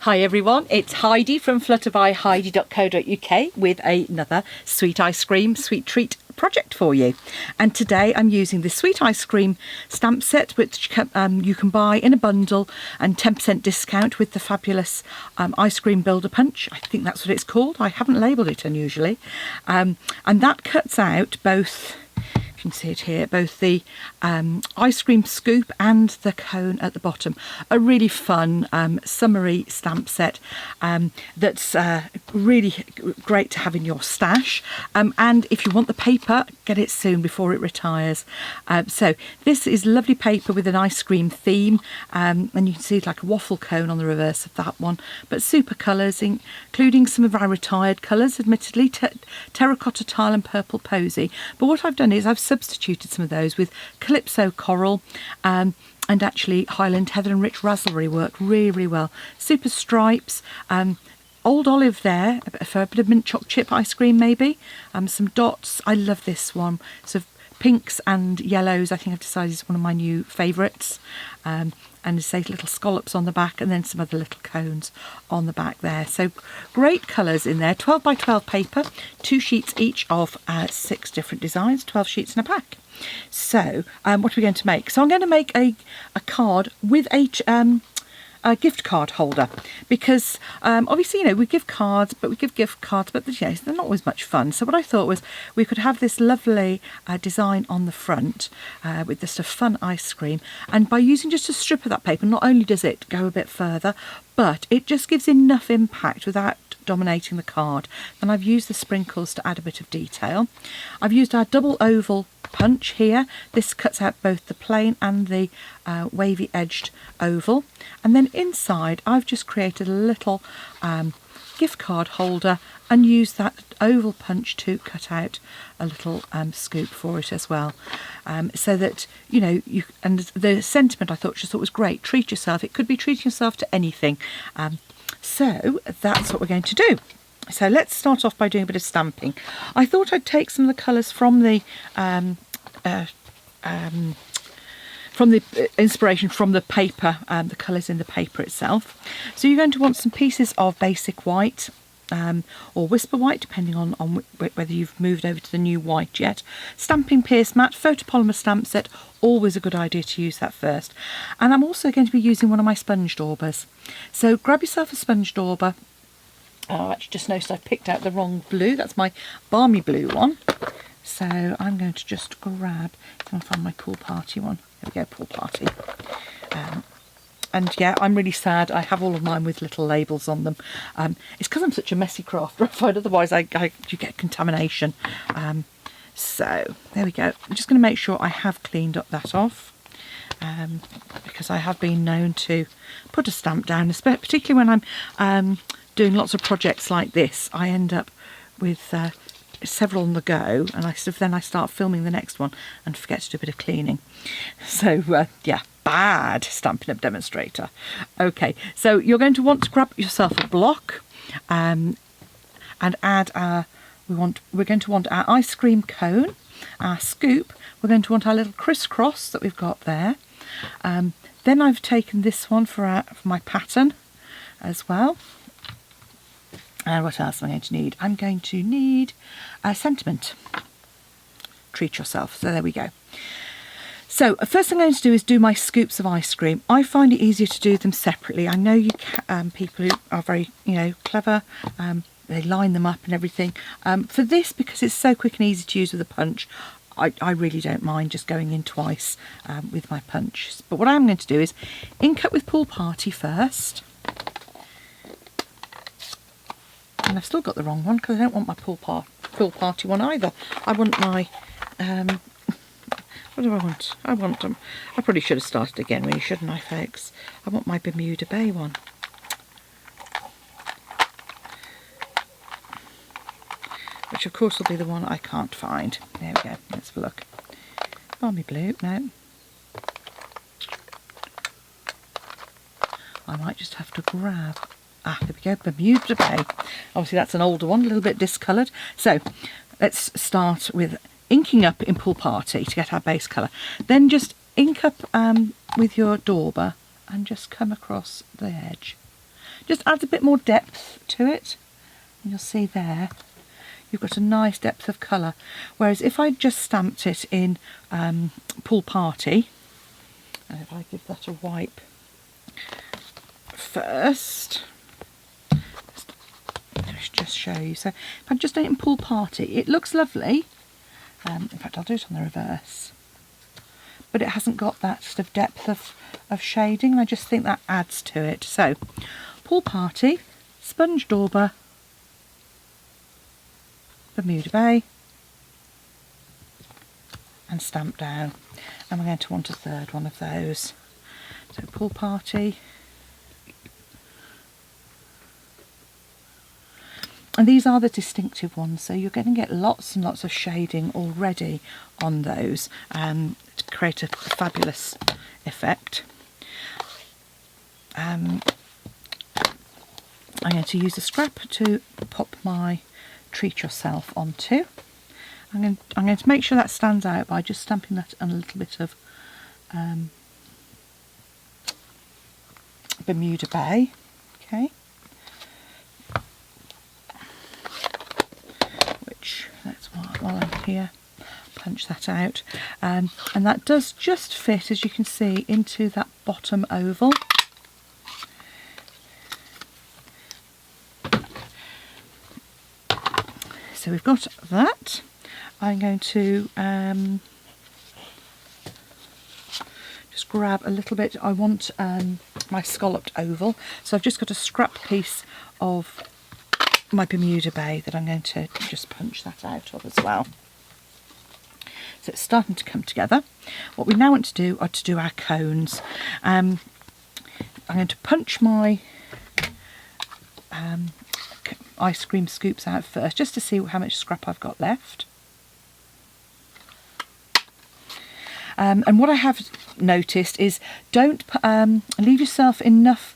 Hi everyone, it's Heidi from flutterbyheidi.co.uk with another sweet ice cream, sweet treat project for you. And today I'm using the sweet ice cream stamp set, which you can buy in a bundle and 10% discount with the fabulous ice cream builder punch. I think that's what it's called. I haven't labelled it unusually. And that cuts out both, you can see it here, both the ice cream scoop and the cone at the bottom. A really fun summery stamp set that's really great to have in your stash, and if you want the paper, get it soon before it retires. So this is lovely paper with an ice cream theme, and you can see it's like a waffle cone on the reverse of that one, but super colours, including some of our retired colours, admittedly, terracotta tile and purple posy. But what I've done is I've substituted some of those with Calypso coral and actually Highland heather and rich raspberry work really well. Super stripes, old olive there for a bit of mint choc chip ice cream maybe, some dots. I love this one. So pinks and yellows, I think I've decided is one of my new favourites. And say little scallops on the back, and then some other little cones on the back there. So great colours in there. 12 by 12 paper, 2 sheets each of 6 different designs, 12 sheets in a pack. So what are we going to make? So I'm going to make a card with a gift card holder, because obviously, you know, we give cards, but gift cards, but you know, they're not always much fun. So what I thought was we could have this lovely design on the front with just a fun ice cream, and by using just a strip of that paper, not only does it go a bit further, but it just gives enough impact without dominating the card. And I've used the sprinkles to add a bit of detail. I've used our double oval punch here. This cuts out both the plain and the wavy edged oval, and then inside I've just created a little gift card holder and used that oval punch to cut out a little scoop for it as well, so that, you know, and the sentiment I thought was great. Treat yourself. It could be treating yourself to anything. So that's what we're going to do. So let's start off by doing a bit of stamping. I thought I'd take some of the colours from the inspiration from the paper, the colours in the paper itself. So you're going to want some pieces of basic white or whisper white, depending on whether you've moved over to the new white yet. Stamping Pierce Mat, photopolymer stamp set, always a good idea to use that first. And I'm also going to be using one of my sponge daubers. So grab yourself a sponge dauber. Oh, I actually just noticed I picked out the wrong blue. That's my balmy blue one. So I'm going to just grab, if I find my Pool Party one. There we go, Pool Party. And yeah, I'm really sad. I have all of mine with little labels on them. It's because I'm such a messy crafter. I find otherwise you get contamination. So there we go. I'm just going to make sure I have cleaned up that off, because I have been known to put a stamp down, particularly when I'm doing lots of projects like this. I end up with several on the go, and then I start filming the next one and forget to do a bit of cleaning. So yeah, bad Stampin' Up! Demonstrator. Okay, so you're going to want to grab yourself a block and add we're going to want our ice cream cone, our scoop. We're going to want our little crisscross that we've got there. Then I've taken this one for my pattern as well. And what else am I going to need? I'm going to need a sentiment. Treat yourself. So there we go. So first thing I'm going to do is do my scoops of ice cream. I find it easier to do them separately. I know you people who are very, you know, clever, they line them up and everything. For this, because it's so quick and easy to use with a punch, I really don't mind just going in twice with my punch. But what I'm going to do is ink up with Pool Party first. And I've still got the wrong one because I don't want my Pool Party one either. I want my, what do I want? I probably should have started again really, shouldn't I, folks? I want my Bermuda Bay one. Which of course will be the one I can't find. There we go, let's have a look. Balmy blue, no. I might just have to grab, there we go, Bermuda Bay. Obviously that's an older one, a little bit discoloured. So let's start with inking up in Pool Party to get our base colour. Then just ink up with your dauber and just come across the edge. Just adds a bit more depth to it. And you'll see there, you've got a nice depth of colour. Whereas if I just stamped it in Pool Party, and if I give that a wipe first, let's just show you. So if I just done it in Pool Party, it looks lovely. In fact, I'll do it on the reverse. But it hasn't got that sort of depth of shading, and I just think that adds to it. So, Pool Party, Sponge Dauber, Bermuda Bay, and Stamp Down. And we're going to want a third one of those. So Pool Party. And these are the distinctive ones, so you're going to get lots and lots of shading already on those to create a fabulous effect. I'm going to use a scrap to pop my Treat Yourself onto. I'm going to make sure that stands out by just stamping that on a little bit of Bermuda Bay. Okay. Which, while I'm here, punch that out. And that does just fit, as you can see, into that bottom oval. So we've got that. I'm going to just grab a little bit. I want my scalloped oval, so I've just got a scrap piece of my Bermuda Bay that I'm going to just punch that out of as well. So it's starting to come together. What we now want to do are to do our cones. I'm going to punch my ice cream scoops out first, just to see how much scrap I've got left. And what I have noticed is don't leave yourself enough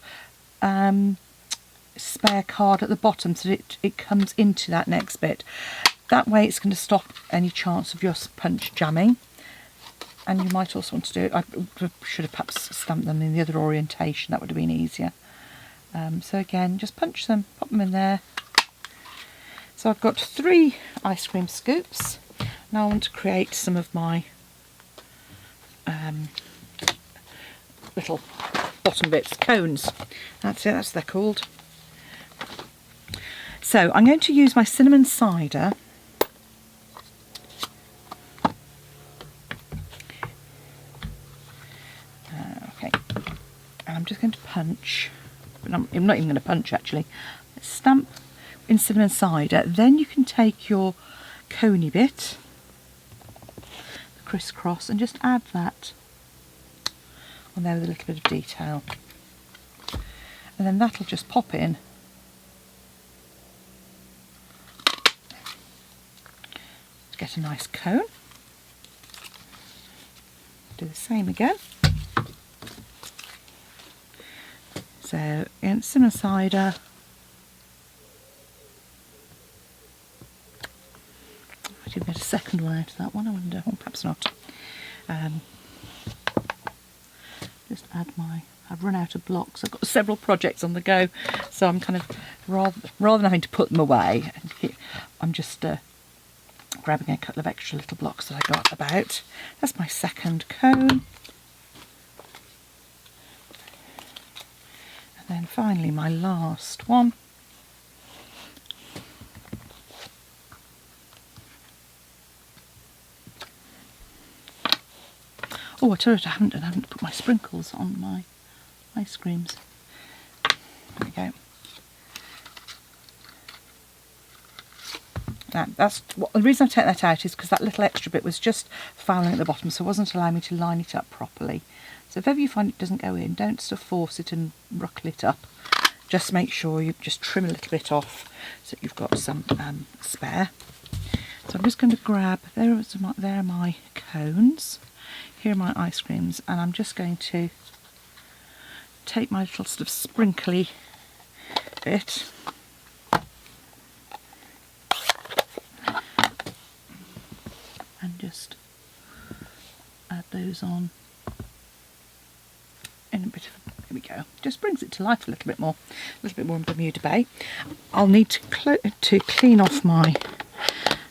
spare card at the bottom so that it comes into that next bit. That way it's going to stop any chance of your punch jamming. And you might also want to do it, I should have perhaps stamped them in the other orientation, that would have been easier. So again, just punch them, pop them in there. So I've got 3 ice cream scoops. Now I want to create some of my little bottom bits, cones. That's it, that's what they're called. So I'm going to use my cinnamon cider. Okay, and I'm just going to punch, but I'm not even going to punch actually. Stamp in cinnamon cider, then you can take your coney bit, the crisscross, and just add that on there with a little bit of detail. And then that'll just pop in. To get a nice cone. Do the same again. So again, cinnamon cider. I didn't get a second one out of that one, I wonder, or perhaps not. Just add I've run out of blocks, I've got several projects on the go, so I'm kind of, rather than having to put them away, I'm just grabbing a couple of extra little blocks that I got about. That's my second cone. And then finally my last one. Oh, I told you I haven't put my sprinkles on my ice creams. There we go. Now, the reason I take that out is because that little extra bit was just fouling at the bottom, so it wasn't allowing me to line it up properly. So if ever you find it doesn't go in, don't sort of force it and ruckle it up. Just make sure you just trim a little bit off so that you've got some spare. So I'm just going to grab, there are my cones. Here are my ice creams, and I'm just going to take my little sort of sprinkly bit and just add those on in a bit we go. Just brings it to life a little bit more in Bermuda Bay. I'll need to clean off my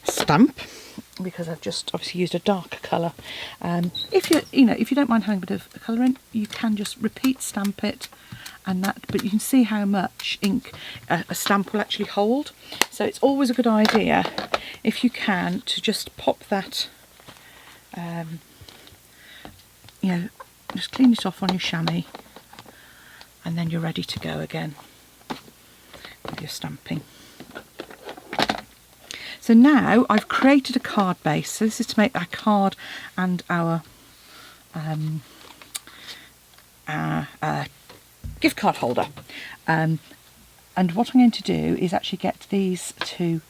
stamp because I've just obviously used a darker colour. If you don't mind having a bit of colour in, you can just repeat stamp it, but you can see how much ink a stamp will actually hold. So it's always a good idea, if you can, to just pop that, just clean it off on your chamois, and then you're ready to go again with your stamping. So now I've created a card base. So this is to make our card and our gift card holder. And what I'm going to do is actually get these to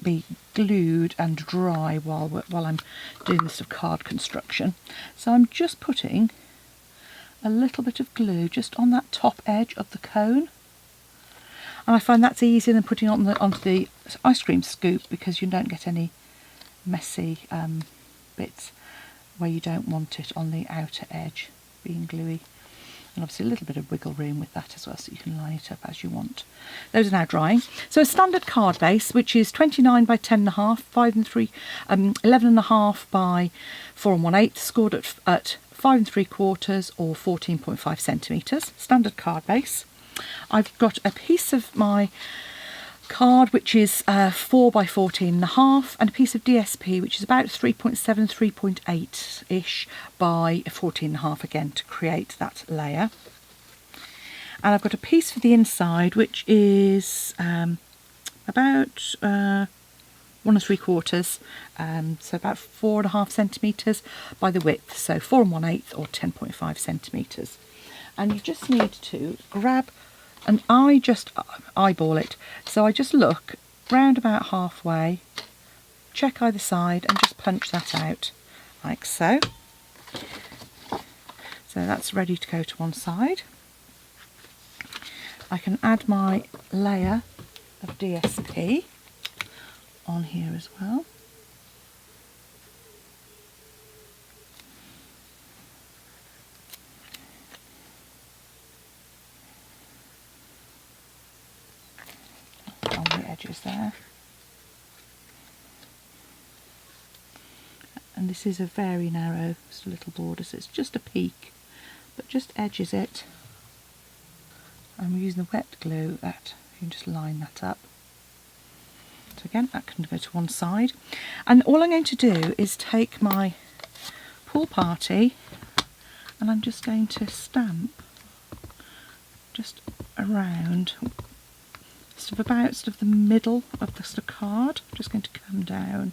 be glued and dry while I'm doing this sort of card construction. So I'm just putting a little bit of glue just on that top edge of the cone. And I find that's easier than putting it onto the ice cream scoop, because you don't get any messy bits where you don't want it on the outer edge being gluey. And obviously a little bit of wiggle room with that as well, so you can line it up as you want. Those are now drying. So a standard card base, which is 29 by 10.5, 11.5 by 4 1/8, scored at 5 3/4 or 14.5 centimetres. Standard card base. I've got a piece of my card which is 4 by 14.5, and a piece of DSP which is about 3.7, 3.8-ish by 14.5 again, to create that layer. And I've got a piece for the inside which is about 1 3/4, so about 4.5 centimetres by the width, so 4 1/8 or 10.5 centimetres. And you just need to grab, and I just eyeball it, so I just look round about halfway, check either side, and just punch that out like so. So that's ready to go to one side. I can add my layer of DSP on here as well. On the edges there. And this is a very narrow little border, so it's just a peak, but just edges it. I'm using the wet glue, that you can just line that up. So again, that can go to one side. And all I'm going to do is take my pool party, and I'm just going to stamp just around about the middle of the card. I'm just going to come down.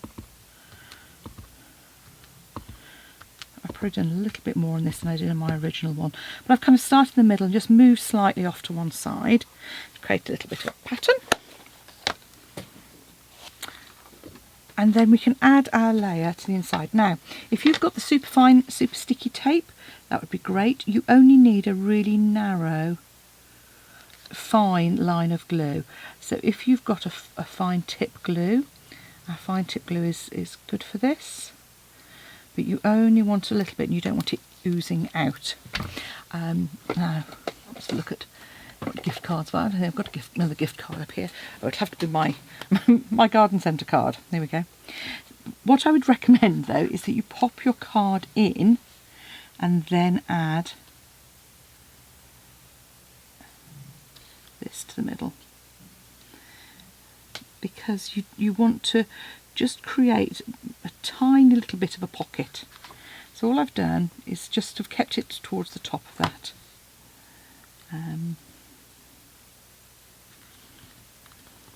I've probably done a little bit more on this than I did in my original one, but I've kind of started in the middle and just moved slightly off to one side to create a little bit of a pattern. And then we can add our layer to the inside. Now, if you've got the super fine, super sticky tape, that would be great. You only need a really narrow, fine line of glue. So if you've got a fine tip glue, our fine tip glue is good for this, but you only want a little bit and you don't want it oozing out. Now let's look at what gift cards are. I don't think I've got another gift card up here. Oh, it'll have to be my my garden centre card. There we go. What I would recommend though is that you pop your card in and then add this to the middle, because you want to just create a tiny little bit of a pocket. So all I've done is just have kept it towards the top of that.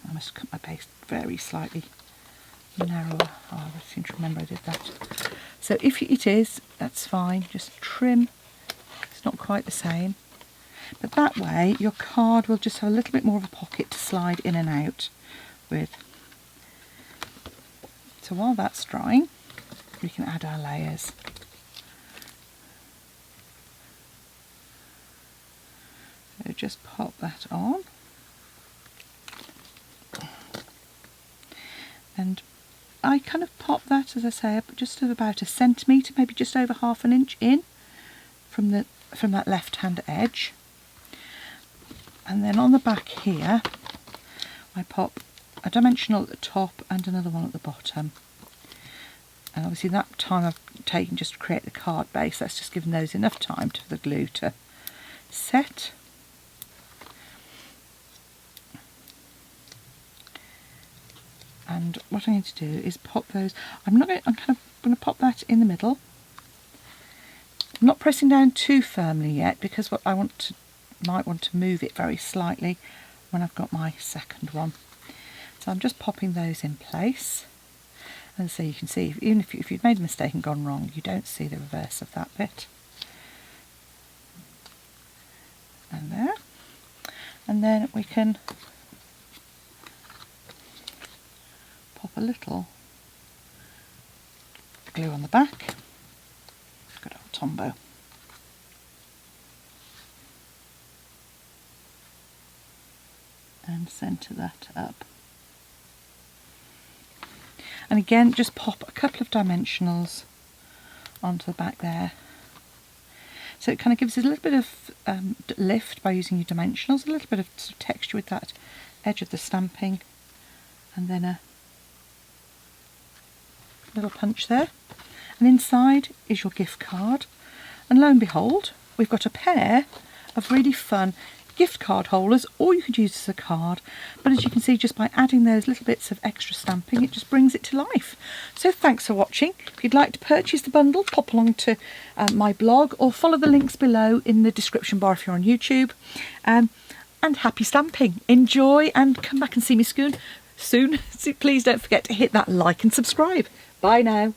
I must cut my base very slightly narrower. Oh, I seem to remember I did that. So if it is, that's fine, just trim. It's not quite the same. But that way your card will just have a little bit more of a pocket to slide in and out with. So while that's drying, we can add our layers. So just pop that on. And I kind of pop that, as I say, up just about 1 centimetre, maybe just over 1/2 inch in from the from that left hand edge, and then on the back here I pop a dimensional at the top and another one at the bottom. And obviously that time I've taken just to create the card base, that's just given those enough time for the glue to set. And what I'm going to do is pop those. I'm kind of going to pop that in the middle. I'm not pressing down too firmly yet because what I might want to move it very slightly when I've got my second one. So I'm just popping those in place. And so you can see, even if you've made a mistake and gone wrong, you don't see the reverse of that bit. And there. And then we can pop a little glue on the back. Good old Tombow. And centre that up. And again, just pop a couple of dimensionals onto the back there. So it kind of gives it a little bit of lift by using your dimensionals, a little bit of sort of texture with that edge of the stamping, and then a little punch there. And inside is your gift card. And lo and behold, we've got a pair of really fun gift card holders, or you could use this as a card, but as you can see, just by adding those little bits of extra stamping, it just brings it to life. So thanks for watching. If you'd like to purchase the bundle, pop along to my blog or follow the links below in the description bar if you're on YouTube. And happy stamping. Enjoy and come back and see me soon. So please don't forget to hit that like and subscribe. Bye now.